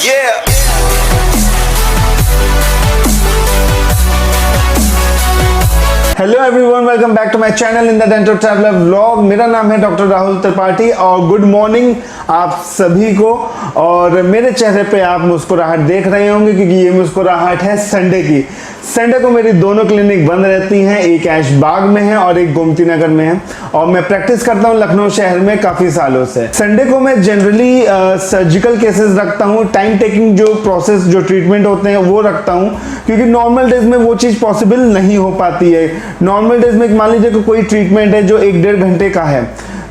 Yeah. Hello everyone, welcome back to my channel Indra vlog. मेरा नाम है डॉक्टर राहुल त्रिपाठी और गुड मॉर्निंग आप सभी को। और मेरे चेहरे पे आप मुस्कुराहट देख रहे होंगे क्योंकि ये मुस्कुराहट है संडे की। संडे को मेरी दोनों क्लिनिक बंद रहती हैं, एक ऐश बाग में है और एक गोमती नगर में है। और मैं प्रैक्टिस करता हूँ लखनऊ शहर में काफ़ी सालों से। संडे को मैं जनरली सर्जिकल केसेस रखता हूँ, टाइम टेकिंग जो प्रोसेस जो ट्रीटमेंट होते हैं वो रखता हूँ, क्योंकि नॉर्मल डेज में वो चीज़ पॉसिबल नहीं हो पाती है। नॉर्मल डेज में मान लीजिए कि कोई ट्रीटमेंट है जो 1-1.5 घंटे का है,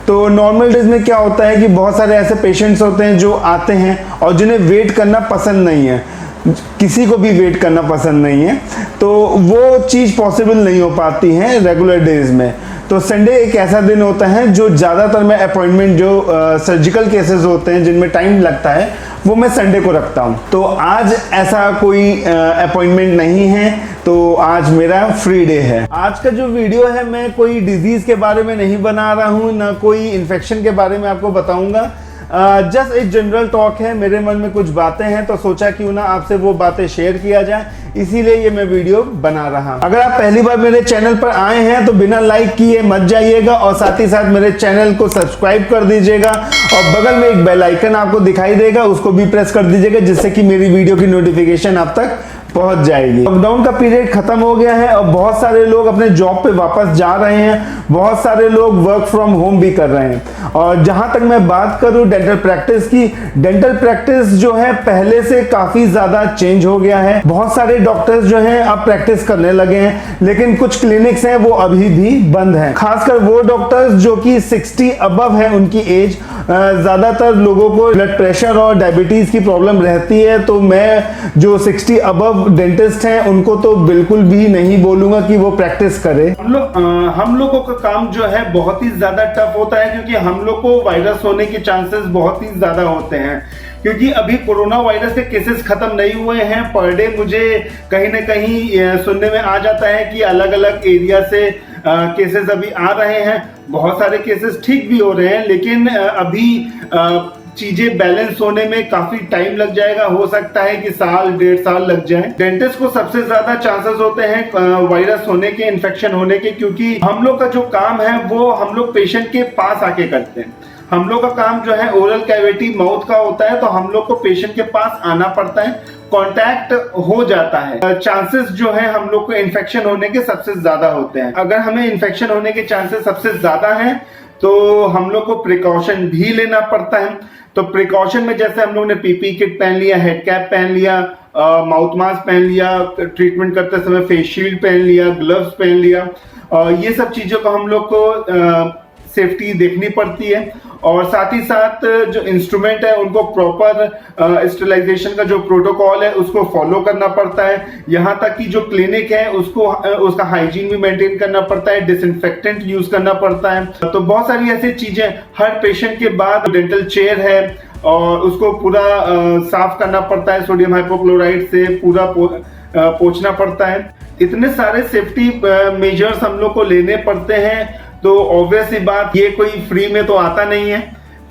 तो नॉर्मल डेज में क्या होता है कि बहुत सारे ऐसे पेशेंट्स होते हैं जो आते हैं और जिन्हें वेट करना पसंद नहीं है, किसी को भी वेट करना पसंद नहीं है, तो वो चीज़ पॉसिबल नहीं हो पाती है रेगुलर डेज में। तो संडे एक ऐसा दिन होता है जो ज़्यादातर मैं अपॉइंटमेंट जो सर्जिकल केसेस होते हैं जिनमें टाइम लगता है वो मैं संडे को रखता हूँ। तो आज ऐसा कोई अपॉइंटमेंट नहीं है, तो आज मेरा फ्री डे है। आज का जो वीडियो है मैं कोई डिजीज़ के बारे में नहीं बना रहा हूँ, ना कोई इन्फेक्शन के बारे में आपको बताऊँगा। जस्ट एक जनरल टॉक है, मेरे मन में कुछ बातें हैं तो सोचा क्यों ना आपसे वो बातें शेयर किया जाए, इसीलिए ये मैं वीडियो बना रहा हूं। अगर आप पहली बार मेरे चैनल पर आए हैं तो बिना लाइक किए मत जाइएगा और साथ ही साथ मेरे चैनल को सब्सक्राइब कर दीजिएगा और बगल में एक बेल आइकन आपको दिखाई देगा, उसको भी प्रेस कर दीजिएगा जिससे कि मेरी वीडियो की नोटिफिकेशन आप तक पहुंच जाएगी। लॉकडाउन का पीरियड खत्म हो गया है और बहुत सारे लोग अपने जॉब पे वापस जा रहे हैं, बहुत सारे लोग वर्क फ्रॉम होम भी कर रहे हैं। और जहां तक मैं बात करूं डेंटल प्रैक्टिस की, डेंटल प्रैक्टिस जो है पहले से काफी ज्यादा चेंज हो गया है। बहुत सारे डॉक्टर्स जो हैं अब प्रैक्टिस करने लगे हैं, लेकिन कुछ क्लिनिक्स हैं वो अभी भी बंद हैं। खासकर वो डॉक्टर्स जो कि 60 अबव है उनकी एज। ज्यादातर लोगों को ब्लड प्रेशर और डायबिटीज की प्रॉब्लम रहती है, तो मैं जो 60 अबव डेंटिस्ट हैं उनको तो बिल्कुल भी नहीं बोलूंगा कि वो प्रैक्टिस करे। हम लोगों का काम जो है बहुत ही ज्यादा टफ होता है, क्योंकि हम लोग को वायरस होने के चांसेस बहुत ही ज्यादा होते हैं। क्योंकि अभी कोरोना वायरस के केसेस खत्म नहीं हुए हैं। पर डे मुझे कहीं ना कहीं सुनने में आ जाता है कि अलग अलग एरिया से केसेस अभी आ रहे हैं। बहुत सारे केसेस ठीक भी हो रहे हैं, लेकिन अभी चीजें बैलेंस होने में काफी टाइम लग जाएगा। हो सकता है कि 1-1.5 साल लग जाए। डेंटिस्ट को सबसे ज्यादा चांसेस होते हैं वायरस होने के, इन्फेक्शन होने के, क्योंकि हम लोग का जो काम है वो हम लोग पेशेंट के पास आके करते हैं। हम लोग का काम जो है ओरल कैविटी माउथ का होता है, तो हम लोग को पेशेंट के पास आना पड़ता है, कांटेक्ट हो जाता है। चांसेस जो है हम लोग को इन्फेक्शन होने के सबसे ज्यादा होते हैं। अगर हमें इन्फेक्शन होने के चांसेस सबसे ज्यादा हैं तो हम लोग को प्रिकॉशन भी लेना पड़ता है। तो प्रिकॉशन में जैसे हम लोग ने पीपी किट पहन लिया, हेड कैप पहन लिया, माउथ मास्क पहन लिया, ट्रीटमेंट करते समय फेस शील्ड पहन लिया, ग्लव्स पहन लिया, ये सब चीजों को हम लोग को सेफ्टी देखनी पड़ती है। और साथ ही साथ जो इंस्ट्रूमेंट है उनको प्रॉपर स्टेरिलाइजेशन का जो प्रोटोकॉल है उसको फॉलो करना पड़ता है। यहाँ तक कि जो क्लिनिक है उसको उसका हाइजीन भी मेंटेन करना पड़ता है, डिसइंफेक्टेंट यूज करना पड़ता है। तो बहुत सारी ऐसी चीजें, हर पेशेंट के बाद डेंटल चेयर है और उसको पूरा साफ करना पड़ता है, सोडियम हाइपोक्लोराइड से पूरा पोंछना पड़ता है। इतने सारे सेफ्टी मेजर्स हम लोग को लेने पड़ते हैं। तो ऑब्वियस ही बात, ये कोई फ्री में तो आता नहीं है,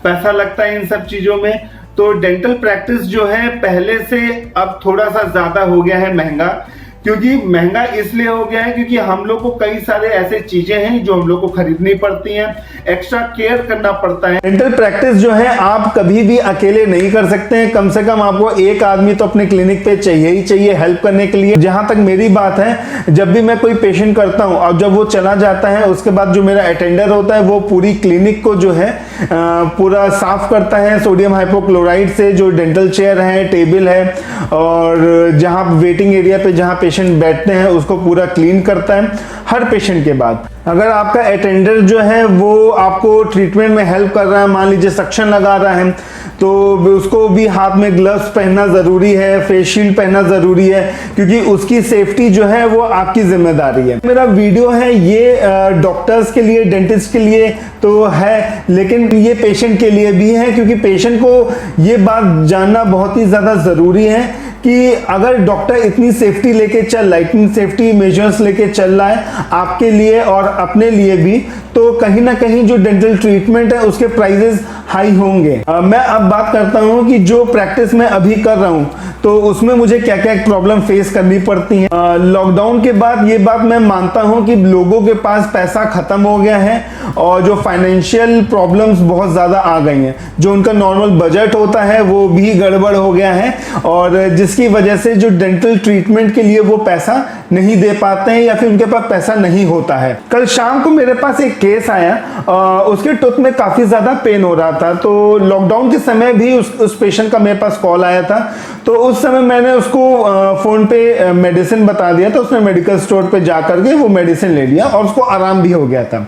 पैसा लगता है इन सब चीजों में। तो डेंटल प्रैक्टिस जो है पहले से अब थोड़ा सा ज्यादा हो गया है महंगा। क्योंकि महंगा इसलिए हो गया है क्योंकि हम लोग को कई सारे ऐसे चीजें हैं जो हम लोग को खरीदनी पड़ती हैं, एक्स्ट्रा केयर करना पड़ता है। डेंटल प्रैक्टिस जो है आप कभी भी अकेले नहीं कर सकते हैं, कम से कम आपको एक आदमी तो अपने क्लिनिक पे चाहिए ही चाहिए हेल्प करने के लिए। जहां तक मेरी बात है, जब भी मैं कोई पेशेंट करता हूं और जब वो चला जाता है उसके बाद जो मेरा अटेंडर होता है वो पूरी क्लिनिक को जो है पूरा साफ करता है सोडियम हाइपोक्लोराइड से। जो डेंटल चेयर है, टेबल है और जहां वेटिंग एरिया पे जहां पेशेंट बैठते हैं उसको पूरा क्लीन करता है हर पेशेंट के बाद। अगर आपका अटेंडर जो है वो आपको ट्रीटमेंट में हेल्प कर रहा है, मान लीजिए सक्शन लगा रहा है, तो उसको भी हाथ में ग्लव्स पहनना ज़रूरी है, फेस शील्ड पहनना ज़रूरी है, क्योंकि उसकी सेफ्टी जो है वो आपकी जिम्मेदारी है। मेरा वीडियो है ये डॉक्टर्स के लिए, डेंटिस्ट के लिए तो है, लेकिन ये पेशेंट के लिए भी है, क्योंकि पेशेंट को ये बात जानना बहुत ही ज़्यादा ज़रूरी है कि कि अगर डॉक्टर इतनी सेफ्टी लेके चल रहा है, इतनी सेफ्टी मेजर्स लेके चल रहा है आपके लिए और अपने लिए भी, तो कहीं ना कहीं जो डेंटल ट्रीटमेंट है उसके प्राइजेस हाई होंगे। मैं अब बात करता हूं कि जो प्रैक्टिस मैं अभी कर रहा हूं तो उसमें मुझे क्या क्या प्रॉब्लम फेस करनी पड़ती है। लॉकडाउन के बाद ये बात मैं मानता हूं कि लोगों के पास पैसा खत्म हो गया है और जो फाइनेंशियल प्रॉब्लम्स बहुत ज़्यादा आ गई हैं, जो उनका नॉर्मल बजट होता है वो भी गड़बड़ हो गया है और जिसकी वजह से जो डेंटल ट्रीटमेंट के लिए वो पैसा नहीं दे पाते हैं या फिर उनके पास पैसा नहीं होता है। कल शाम को मेरे पास एक केस आया, उसके टूथ में काफ़ी ज़्यादा पेन हो रहा था, तो लॉकडाउन के समय भी उस पेशेंट का मेरे पास कॉल आया था। तो उस समय मैंने उसको फ़ोन पे मेडिसिन बता दिया था, उसने मेडिकल स्टोर पे जा करके वो मेडिसिन ले लिया और उसको आराम भी हो गया था।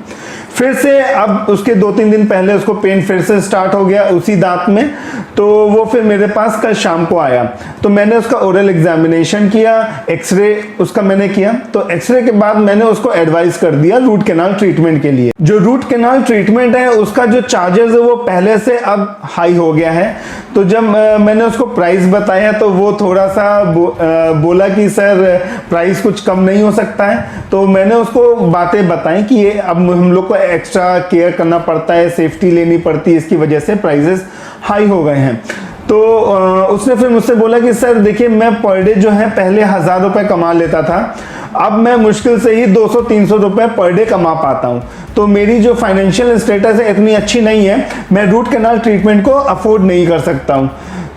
फिर से अब उसके 2-3 दिन पहले उसको पेन फिर से स्टार्ट हो गया उसी दांत में, तो वो फिर मेरे पास कल शाम को आया। तो मैंने उसका ओरल एग्जामिनेशन किया, एक्सरे उसका मैंने किया। तो एक्सरे के बाद मैंने उसको एडवाइस कर दिया रूट कैनाल ट्रीटमेंट के लिए। जो रूट कैनाल ट्रीटमेंट है उसका जो चार्जेस है वो पहले से अब हाई हो गया है। तो जब मैंने उसको प्राइस बताया तो वो थोड़ा सा बोला कि सर प्राइस कुछ कम नहीं हो सकता है। तो मैंने उसको बातें बताई कि ये अब हम लोग को एक्स्ट्रा केयर करना पड़ता है, सेफ्टी लेनी पड़ती है, इसकी वजह से प्राइसेस हाई हो गए हैं। तो उसने फिर मुझसे बोला कि सर देखिए मैं पर डे जो है पहले 1000 रुपये कमा लेता था, अब मैं मुश्किल से ही 200-300 रुपये पर डे कमा पाता हूँ। तो मेरी जो फाइनेंशियल स्टेटस है इतनी अच्छी नहीं है, मैं रूट कैनाल ट्रीटमेंट को अफोर्ड नहीं कर सकता हूँ।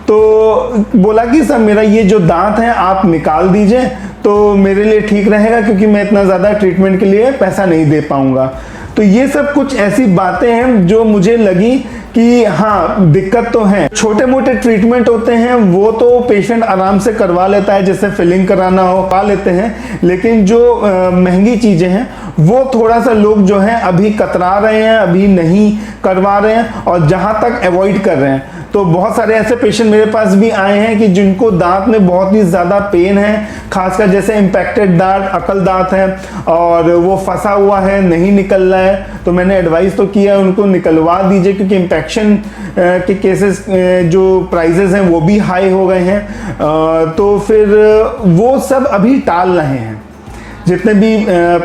तो बोला कि सर मेरा ये जो दांत है आप निकाल दीजिए तो मेरे लिए ठीक रहेगा, क्योंकि मैं इतना ज़्यादा ट्रीटमेंट के लिए पैसा नहीं दे पाऊँगा। तो ये सब कुछ ऐसी बातें हैं जो मुझे लगी कि हाँ दिक्कत तो है। छोटे मोटे ट्रीटमेंट होते हैं वो तो पेशेंट आराम से करवा लेता है, जैसे फिलिंग कराना हो पा लेते हैं, लेकिन जो महंगी चीज़ें हैं वो थोड़ा सा लोग जो हैं अभी कतरा रहे हैं, अभी नहीं करवा रहे हैं और जहाँ तक अवॉइड कर रहे हैं। तो बहुत सारे ऐसे पेशेंट मेरे पास भी आए हैं कि जिनको दांत में बहुत ही ज़्यादा पेन है, खासकर जैसे इम्पैक्टेड दांत, अकल दांत है और वो फंसा हुआ है, नहीं निकल रहा है। तो मैंने एडवाइस तो किया उनको निकलवा दीजिए, क्योंकि इन्फेक्शन के केसेस जो प्राइजेस हैं वो भी हाई हो गए हैं। तो फिर वो सब अभी टाल रहे हैं जितने भी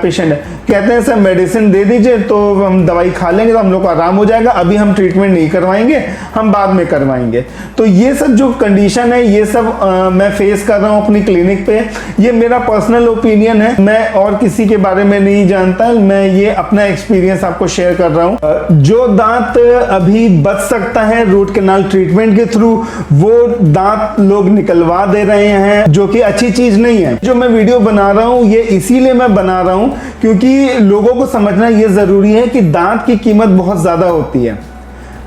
पेशेंट हैं। कहते हैं सर मेडिसिन दे दीजिए तो हम दवाई खा लेंगे तो हम लोग को आराम हो जाएगा, अभी हम ट्रीटमेंट नहीं करवाएंगे, हम बाद में करवाएंगे। तो ये सब जो कंडीशन है ये सब मैं फेस कर रहा हूँ अपनी क्लिनिक पे। ये मेरा पर्सनल ओपिनियन है, मैं और किसी के बारे में नहीं जानता, मैं ये अपना एक्सपीरियंस आपको शेयर कर रहा हूँ। जो दांत अभी बच सकता है रूट कैनाल ट्रीटमेंट के थ्रू वो दांत लोग निकलवा दे रहे हैं, जो कि अच्छी चीज नहीं है। जो मैं वीडियो बना रहा हूँ ये इसीलिए मैं बना रहा हूँ क्योंकि लोगों को समझना ये जरूरी है कि दांत की कीमत बहुत ज्यादा होती है।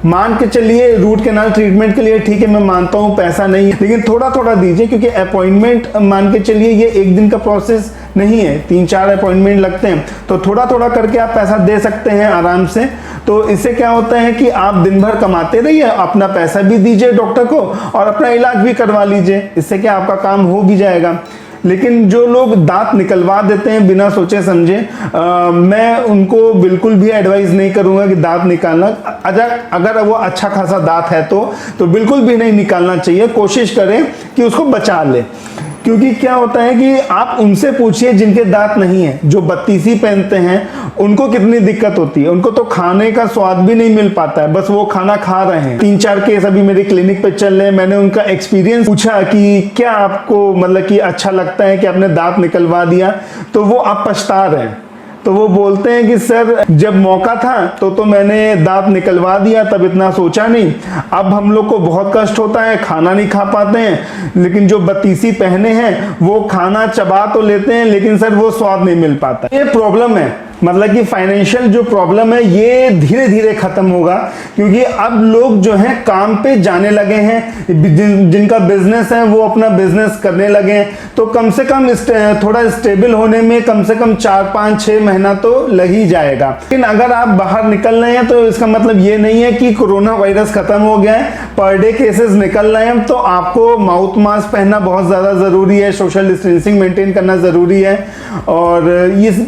मान के चलिए रूट कैनाल ट्रीटमेंट के लिए ठीक है, मैं मानता हूँ पैसा नहीं है, लेकिन थोड़ा थोड़ा दीजिए, क्योंकि अपॉइंटमेंट मान के चलिए ये एक दिन का प्रोसेस नहीं है, 3-4 अपॉइंटमेंट लगते हैं। तो थोड़ा थोड़ा करके आप पैसा दे सकते हैं आराम से। तो इससे क्या होता है कि आप दिन भर कमाते रहिए, अपना पैसा भी दीजिए डॉक्टर को और अपना इलाज भी करवा लीजिए, इससे क्या आपका काम हो भी जाएगा। लेकिन जो लोग दांत निकलवा देते हैं बिना सोचे समझे, मैं उनको बिल्कुल भी एडवाइस नहीं करूंगा कि दांत निकालना। अगर वो अच्छा खासा दांत है तो बिल्कुल भी नहीं निकालना चाहिए, कोशिश करें कि उसको बचा ले। क्योंकि क्या होता है कि आप उनसे पूछिए जिनके दांत नहीं है, जो बत्तीसी पहनते हैं, उनको कितनी दिक्कत होती है। उनको तो खाने का स्वाद भी नहीं मिल पाता है, बस वो खाना खा रहे हैं। 3-4 केस अभी मेरे क्लिनिक पे चल रहे हैं। मैंने उनका एक्सपीरियंस पूछा कि क्या आपको मतलब कि अच्छा लगता है कि आपने दांत निकलवा दिया, तो वो आप पछता रहे हैं। तो वो बोलते हैं कि सर जब मौका था तो मैंने दांत निकलवा दिया, तब इतना सोचा नहीं, अब हम लोग को बहुत कष्ट होता है, खाना नहीं खा पाते हैं। लेकिन जो बत्तीसी पहने हैं वो खाना चबा तो लेते हैं, लेकिन सर वो स्वाद नहीं मिल पाता। ये प्रॉब्लम है, मतलब कि फाइनेंशियल जो प्रॉब्लम है ये धीरे धीरे खत्म होगा, क्योंकि अब लोग जो हैं काम पे जाने लगे हैं, जिनका बिजनेस है वो अपना बिजनेस करने लगे हैं। तो कम से कम थोड़ा स्टेबल होने में कम से कम 4-5-6 महीना तो लग ही जाएगा। लेकिन अगर आप बाहर निकल रहे हैं तो इसका मतलब ये नहीं है कि कोरोना वायरस खत्म हो गया है, पर डे केसेस निकल रहे हैं। तो आपको माउथ मास्क पहनना बहुत ज़्यादा ज़रूरी है, सोशल डिस्टेंसिंग मेंटेन करना ज़रूरी है और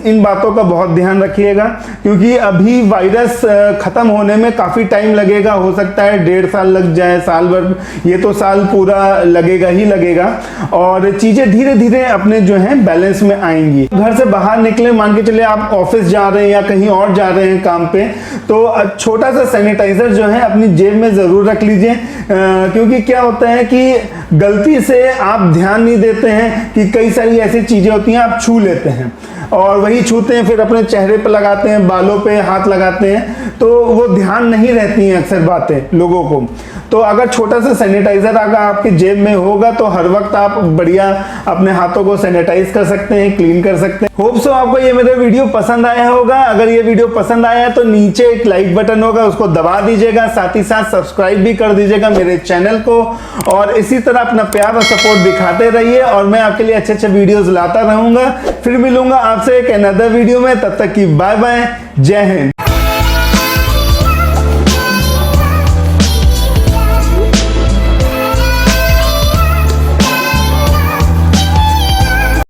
इन बातों का बहुत ध्यान रखिएगा, क्योंकि अभी वायरस खत्म होने में काफी टाइम लगेगा, हो सकता है 1.5 साल लग जाए, साल भर, ये तो साल पूरा लगेगा ही लगेगा, और चीजें धीरे धीरे अपने जो है बैलेंस में आएंगी। घर से बाहर निकले, मान के चलिए आप ऑफिस जा रहे हैं या कहीं और जा रहे हैं काम पे, तो छोटा सा सैनिटाइजर जो है अपनी जेब में जरूर रख लीजिए, क्योंकि क्या होता है कि गलती से आप ध्यान नहीं देते हैं कि कई सारी ऐसी चीजें होती हैं, आप छू लेते हैं और वही छूते हैं, फिर अपने चेहरे पे लगाते हैं, बालों पे हाथ लगाते हैं, तो वो ध्यान नहीं रहती हैं अक्सर बातें लोगों को। तो अगर छोटा सा सैनिटाइजर अगर आपके जेब में होगा तो हर वक्त आप बढ़िया अपने हाथों को सैनिटाइज कर सकते हैं, क्लीन कर सकते हैं। होप सो आपको ये मेरा वीडियो पसंद आया होगा। अगर ये वीडियो पसंद आया तो नीचे एक लाइक बटन होगा, उसको दबा दीजिएगा, साथ ही साथ सब्सक्राइब भी कर दीजिएगा मेरे चैनल को, और इसी तरह अपना प्यार और सपोर्ट दिखाते रहिए, और मैं आपके लिए अच्छे अच्छे वीडियोस लाता रहूंगा। फिर मिलूंगा आपसे एक अनदर वीडियो में, तब तक की बाय बाय, जय हिंद।